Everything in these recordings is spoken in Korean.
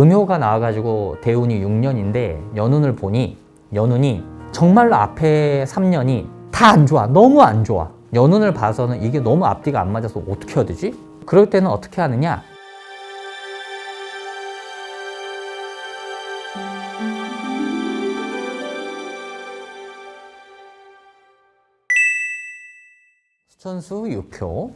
음효가 나와가지고 대운이 6년인데 연운을 보니 연운이 정말로 앞에 3년이 다 안 좋아. 너무 안 좋아. 연운을 봐서는 이게 너무 앞뒤가 안 맞아서 어떻게 해야 되지? 그럴 때는 어떻게 하느냐? 수천수 6표.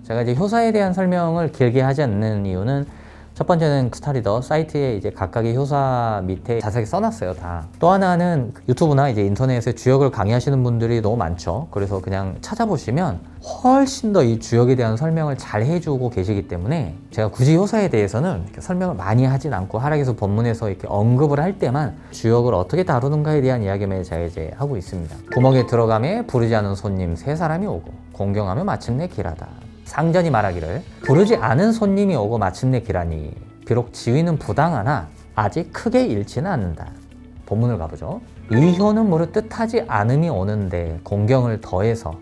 제가 이제 효사에 대한 설명을 길게 하지 않는 이유는 첫 번째는 스타리더 사이트에 이제 각각의 효사 밑에 자세하게 써놨어요, 다. 또 하나는 유튜브나 이제 인터넷에 주역을 강의하시는 분들이 너무 많죠. 그래서 그냥 찾아보시면 훨씬 더 이 주역에 대한 설명을 잘 해주고 계시기 때문에 제가 굳이 효사에 대해서는 이렇게 설명을 많이 하진 않고 하락에서 법문에서 이렇게 언급을 할 때만 주역을 어떻게 다루는가에 대한 이야기만 제가 이제 하고 있습니다. 구멍에 들어가며 부르지 않은 손님 3사람이 오고 공경하며 마침내 길하다. 상전이 말하기를 부르지 않은 손님이 오고 마침내 길하니 비록 지위는 부당하나 아직 크게 잃지는 않는다. 본문을 가보죠. 의효는 무릇 뜻하지 않음이 오는데 공경을 더해서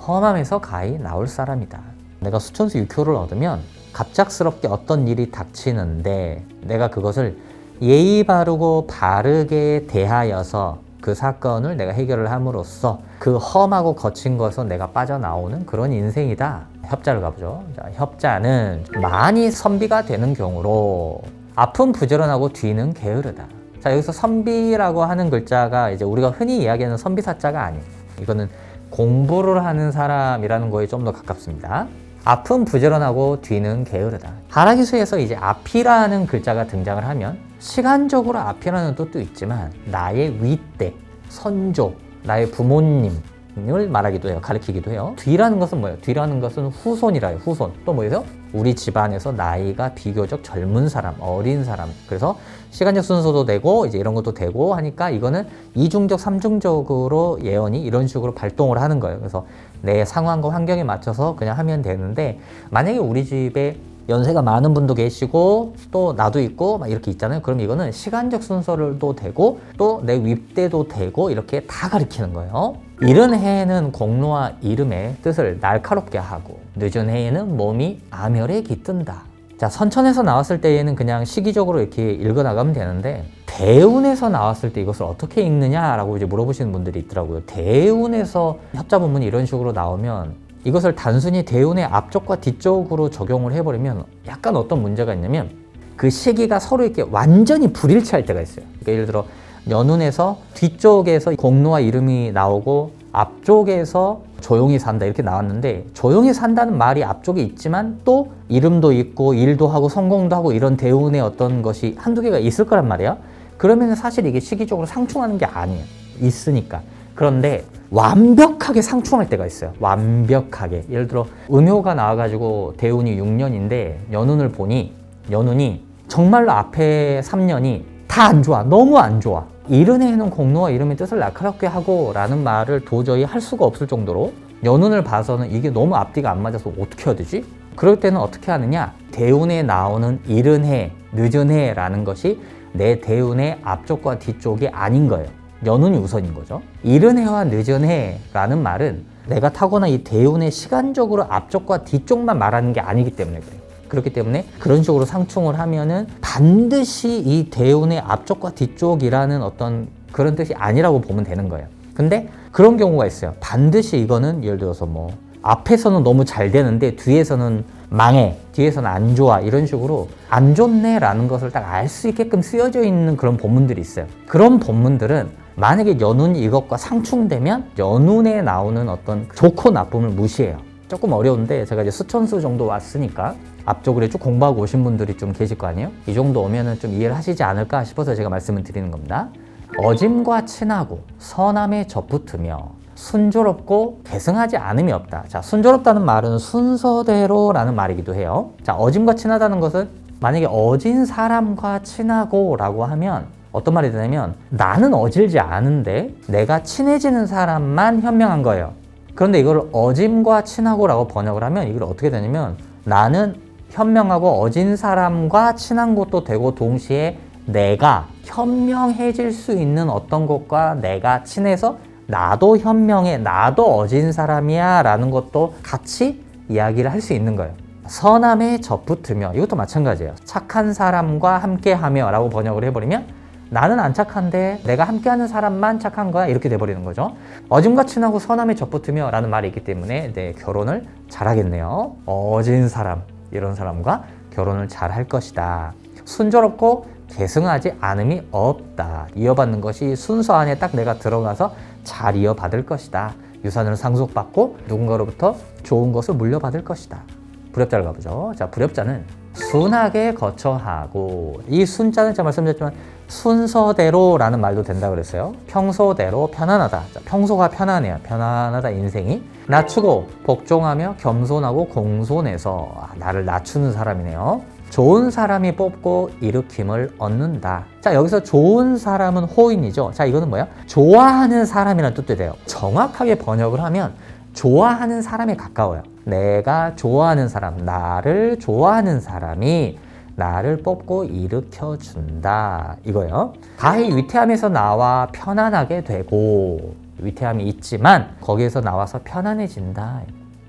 험함에서 가히 나올 사람이다. 내가 수천수 6효를 얻으면 갑작스럽게 어떤 일이 닥치는데 내가 그것을 예의 바르고 바르게 대하여서 그 사건을 내가 해결을 함으로써 그 험하고 거친 것에서 내가 빠져나오는 그런 인생이다. 협자를 가보죠. 자, 협자는 많이 선비가 되는 경우로 앞은 부지런하고 뒤는 게으르다. 자, 여기서 선비라고 하는 글자가 이제 우리가 흔히 이야기하는 선비사자가 아니에요. 이거는 공부를 하는 사람이라는 거에 좀 더 가깝습니다. 앞은 부지런하고 뒤는 게으르다. 하락기수에서 이제 앞이라는 글자가 등장을 하면 시간적으로 앞이라는 뜻도 있지만 나의 윗대, 선조, 나의 부모님을 말하기도 해요. 가리키기도 해요. 뒤라는 것은 뭐예요? 뒤라는 것은 후손이라 해요. 후손. 또 뭐예요? 우리 집안에서 나이가 비교적 젊은 사람, 어린 사람. 그래서 시간적 순서도 되고 이제 이런 것도 되고 하니까 이거는 이중적, 삼중적으로 예언이 이런 식으로 발동을 하는 거예요. 그래서 내 상황과 환경에 맞춰서 그냥 하면 되는데 만약에 우리 집에 연세가 많은 분도 계시고 또 나도 있고 막 이렇게 있잖아요. 그럼 이거는 시간적 순서도 되고 또 내 윗대도 되고 이렇게 다 가리키는 거예요. 이른 해에는 공로와 이름의 뜻을 날카롭게 하고 늦은 해에는 몸이 암혈에 깃든다. 자, 선천에서 나왔을 때에는 그냥 시기적으로 이렇게 읽어나가면 되는데 대운에서 나왔을 때 이것을 어떻게 읽느냐라고 이제 물어보시는 분들이 있더라고요. 대운에서 협자본문이 이런 식으로 나오면 이것을 단순히 대운의 앞쪽과 뒤쪽으로 적용을 해버리면 약간 어떤 문제가 있냐면 그 시기가 서로 이렇게 완전히 불일치할 때가 있어요. 그러니까 예를 들어 연운에서 뒤쪽에서 공로와 이름이 나오고 앞쪽에서 조용히 산다 이렇게 나왔는데 조용히 산다는 말이 앞쪽에 있지만 또 이름도 있고 일도 하고 성공도 하고 이런 대운의 어떤 것이 한두 개가 있을 거란 말이야. 그러면 사실 이게 시기적으로 상충하는 게 아니에요. 있으니까. 그런데 완벽하게 상충할 때가 있어요. 완벽하게. 예를 들어 음효가 나와가지고 대운이 6년인데 연운을 보니 연운이 정말로 앞에 3년이 다 안 좋아. 너무 안 좋아. 이른 해에는 공로와 이름의 뜻을 날카롭게 하고 라는 말을 도저히 할 수가 없을 정도로 연운을 봐서는 이게 너무 앞뒤가 안 맞아서 어떻게 해야 되지? 그럴 때는 어떻게 하느냐? 대운에 나오는 이른 해, 늦은 해라는 것이 내 대운의 앞쪽과 뒤쪽이 아닌 거예요. 연운이 우선인 거죠. 이른 해와 늦은 해라는 말은 내가 타고난 이 대운의 시간적으로 앞쪽과 뒤쪽만 말하는 게 아니기 때문에 그래요. 그렇기 때문에 그런 식으로 상충을 하면은 반드시 이 대운의 앞쪽과 뒤쪽이라는 어떤 그런 뜻이 아니라고 보면 되는 거예요. 근데 그런 경우가 있어요. 반드시 이거는 예를 들어서 뭐 앞에서는 너무 잘 되는데 뒤에서는 망해, 뒤에서는 안 좋아 이런 식으로 안 좋네 라는 것을 딱 알 수 있게끔 쓰여져 있는 그런 본문들이 있어요. 그런 본문들은 만약에 연운이 이것과 상충되면 연운에 나오는 어떤 좋고 나쁨을 무시해요. 조금 어려운데 제가 이제 수천수 정도 왔으니까 앞쪽으로 쭉 공부하고 오신 분들이 좀 계실 거 아니에요? 이 정도 오면은 좀 이해를 하시지 않을까 싶어서 제가 말씀을 드리는 겁니다. 어짐과 친하고 선함에 접붙으며 순조롭고 계승하지 않음이 없다. 자, 순조롭다는 말은 순서대로라는 말이기도 해요. 자, 어짐과 친하다는 것은 만약에 어진 사람과 친하고 라고 하면 어떤 말이 되냐면 나는 어질지 않은데 내가 친해지는 사람만 현명한 거예요. 그런데 이걸 어짐과 친하고 라고 번역을 하면 이걸 어떻게 되냐면 나는 현명하고 어진 사람과 친한 것도 되고 동시에 내가 현명해질 수 있는 어떤 것과 내가 친해서 나도 현명해, 나도 어진 사람이야 라는 것도 같이 이야기를 할 수 있는 거예요. 선함에 접붙으며, 이것도 마찬가지예요. 착한 사람과 함께하며 라고 번역을 해버리면 나는 안 착한데 내가 함께하는 사람만 착한 거야, 이렇게 돼버리는 거죠. 어짐과 친하고 선함에 접붙으며 라는 말이 있기 때문에 결혼을 잘하겠네요. 어진 사람, 이런 사람과 결혼을 잘할 것이다. 순조롭고 계승하지 않음이 없다. 이어받는 것이 순서 안에 딱 내가 들어가서 잘 이어받을 것이다. 유산을 상속받고 누군가로부터 좋은 것을 물려받을 것이다. 불협자를 가보죠. 자, 불협자는 순하게 거처하고, 이 순자는 제가 말씀드렸지만 순서대로라는 말도 된다 그랬어요. 평소대로 편안하다. 자, 평소가 편안해요. 편안하다, 인생이. 낮추고 복종하며 겸손하고 공손해서, 나를 낮추는 사람이네요. 좋은 사람이 뽑고 일으킴을 얻는다. 자, 여기서 좋은 사람은 호인이죠. 자, 이거는 뭐야? 좋아하는 사람이라는 뜻도 돼요. 정확하게 번역을 하면 좋아하는 사람에 가까워요. 내가 좋아하는 사람, 나를 좋아하는 사람이 나를 뽑고 일으켜준다, 이거예요. 가히 위태함에서 나와 편안하게 되고, 위태함이 있지만 거기에서 나와서 편안해진다.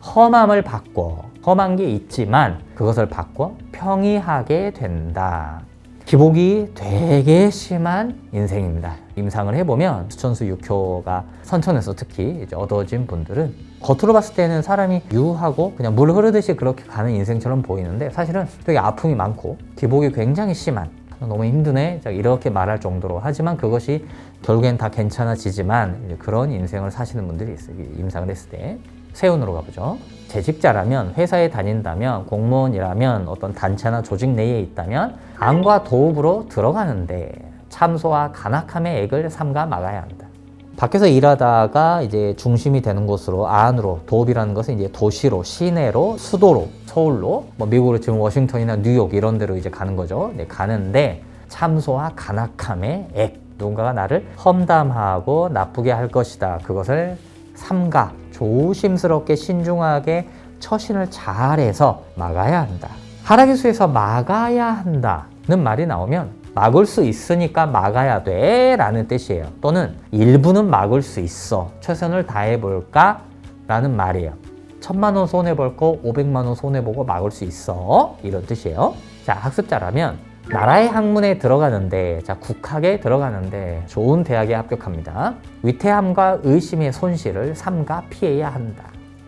험함을 바꿔, 험한 게 있지만 그것을 바꿔 평이하게 된다. 기복이 되게 심한 인생입니다. 임상을 해보면 수천수 육효가 선천에서 특히 이제 얻어진 분들은 겉으로 봤을 때는 사람이 유하고 그냥 물 흐르듯이 그렇게 가는 인생처럼 보이는데, 사실은 되게 아픔이 많고 기복이 굉장히 심한, 너무 힘드네 이렇게 말할 정도로, 하지만 그것이 결국엔 다 괜찮아지지만 이제 그런 인생을 사시는 분들이 있어요. 임상을 했을 때. 세운으로 가보죠. 재직자라면, 회사에 다닌다면, 공무원이라면, 어떤 단체나 조직 내에 있다면 안과 도읍으로 들어가는데 참소와 간악함의 액을 삼가 막아야 한다. 밖에서 일하다가 이제 중심이 되는 곳으로, 안으로, 도읍이라는 것은 이제 도시로, 시내로, 수도로, 서울로, 뭐 미국으로 지금 워싱턴이나 뉴욕 이런 데로 이제 가는 거죠. 네, 가는데 참소와 간악함의 액, 누군가가 나를 험담하고 나쁘게 할 것이다. 그것을 삼가, 조심스럽게 신중하게 처신을 잘해서 막아야 한다. 하라기수에서 막아야 한다는 말이 나오면 막을 수 있으니까 막아야 돼 라는 뜻이에요. 또는 일부는 막을 수 있어, 최선을 다해볼까 라는 말이에요. 1000만 원 손해볼 거 500만 원 손해보고 막을 수 있어, 이런 뜻이에요. 자, 학습자라면 나라의 학문에 들어가는데, 자, 국학에 들어가는데 좋은 대학에 합격합니다. 위태함과 의심의 손실을 삼가 피해야 한다.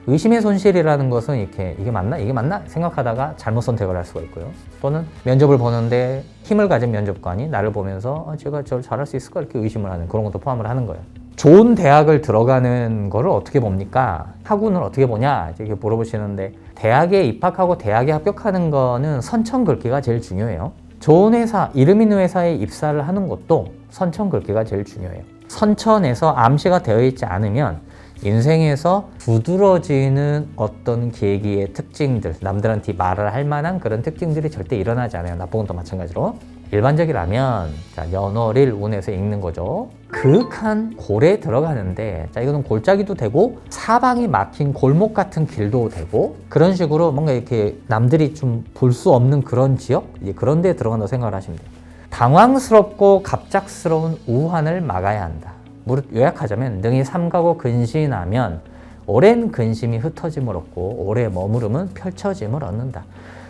의심의 손실이라는 것은 이게 맞나 생각하다가 잘못 선택을 할 수가 있고요. 또는 면접을 보는데 힘을 가진 면접관이 나를 보면서 제가 저를 잘할 수 있을까 이렇게 의심을 하는, 그런 것도 포함을 하는 거예요. 좋은 대학을 들어가는 거를 어떻게 봅니까? 학운을 어떻게 보냐 이렇게 물어보시는데, 대학에 입학하고 대학에 합격하는 거는 선천 긁기가 제일 중요해요. 좋은 회사, 이름 있는 회사에 입사를 하는 것도 선천 긁기가 제일 중요해요. 선천에서 암시가 되어 있지 않으면 인생에서 두드러지는 어떤 계기의 특징들, 남들한테 말을 할 만한 그런 특징들이 절대 일어나지 않아요. 나쁜 것도 마찬가지로. 일반적이라면, 자, 연월일 운에서 읽는 거죠. 그윽한 골에 들어가는데, 자, 이거는 골짜기도 되고 사방이 막힌 골목 같은 길도 되고, 그런 식으로 뭔가 이렇게 남들이 좀 볼 수 없는 그런 지역, 이제 그런 데에 들어간다고 생각을 하시면 돼요. 당황스럽고 갑작스러운 우환을 막아야 한다. 무릇 요약하자면, 능히 삼가고 근신하면 오랜 근심이 흩어짐을 얻고 오래 머무름은 펼쳐짐을 얻는다.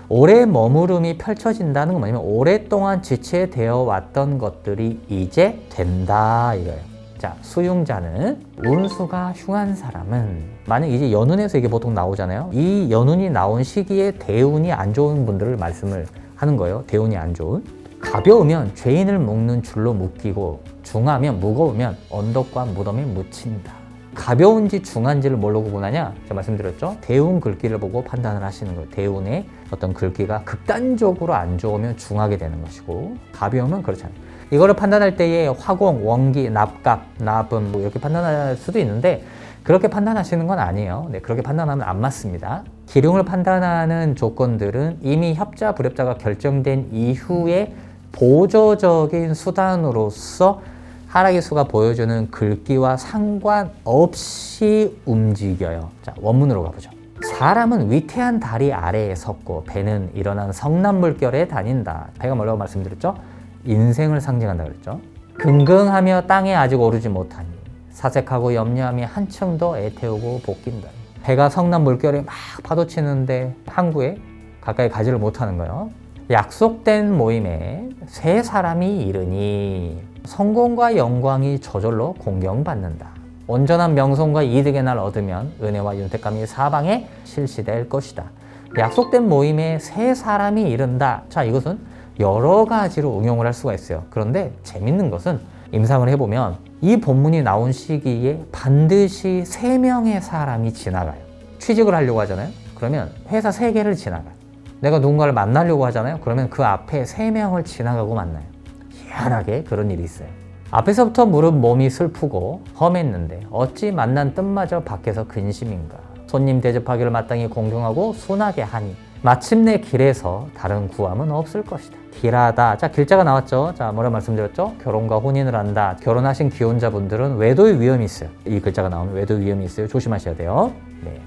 오래 머무름이 펼쳐진다는 건 뭐냐면 오랫동안 지체되어 왔던 것들이 이제 된다, 이거예요. 자, 수용자는 운수가 흉한 사람은, 만약 이제 연운에서 이게 보통 나오잖아요. 이 연운이 나온 시기에 대운이 안 좋은 분들을 말씀을 하는 거예요. 대운이 안 좋은. 가벼우면 죄인을 묶는 줄로 묶이고, 중하면, 무거우면 언덕과 무덤에 묻힌다. 가벼운지 중한지를 뭘로 구분하냐? 제가 말씀드렸죠? 대운 글귀를 보고 판단을 하시는 거예요. 대운의 어떤 글귀가 극단적으로 안 좋으면 중하게 되는 것이고, 가벼우면 그렇지 않아요. 이거를 판단할 때에 화공, 원기, 납갑, 나분 뭐 이렇게 판단할 수도 있는데, 그렇게 판단하시는 건 아니에요. 네, 그렇게 판단하면 안 맞습니다. 기룡을 판단하는 조건들은 이미 협자, 불협자가 결정된 이후에 보조적인 수단으로서 하라기수가 보여주는 글귀와 상관없이 움직여요. 자, 원문으로 가보죠. 사람은 위태한 다리 아래에 섰고 배는 일어난 성남물결에 다닌다. 배가 뭐라고 말씀드렸죠? 인생을 상징한다 그랬죠. 긍긍하며 땅에 아직 오르지 못하니 사색하고 염려함이 한층 더 애태우고 볶인다. 배가 성남물결에 막 파도치는데 항구에 가까이 가지를 못하는 거예요. 약속된 모임에 세 사람이 이르니 성공과 영광이 저절로 공경받는다. 온전한 명성과 이득의 날 얻으면 은혜와 윤택감이 사방에 실시될 것이다. 약속된 모임에 세 사람이 이른다. 자, 이것은 여러 가지로 응용을 할 수가 있어요. 그런데 재밌는 것은 임상을 해보면 이 본문이 나온 시기에 반드시 3명의 사람이 지나가요. 취직을 하려고 하잖아요. 그러면 회사 3개를 지나가요. 내가 누군가를 만나려고 하잖아요. 그러면 그 앞에 3명을 지나가고 만나요. 희한하게 그런 일이 있어요. 앞에서부터 물은 몸이 슬프고 험했는데 어찌 만난 뜻마저 밖에서 근심인가. 손님 대접하기를 마땅히 공경하고 순하게 하니 마침내 길에서 다른 구함은 없을 것이다. 길하다. 자, 길자가 나왔죠. 자, 뭐라 말씀드렸죠? 결혼과 혼인을 한다. 결혼하신 기혼자분들은 외도의 위험이 있어요. 이 글자가 나오면 외도의 위험이 있어요. 조심하셔야 돼요. 네.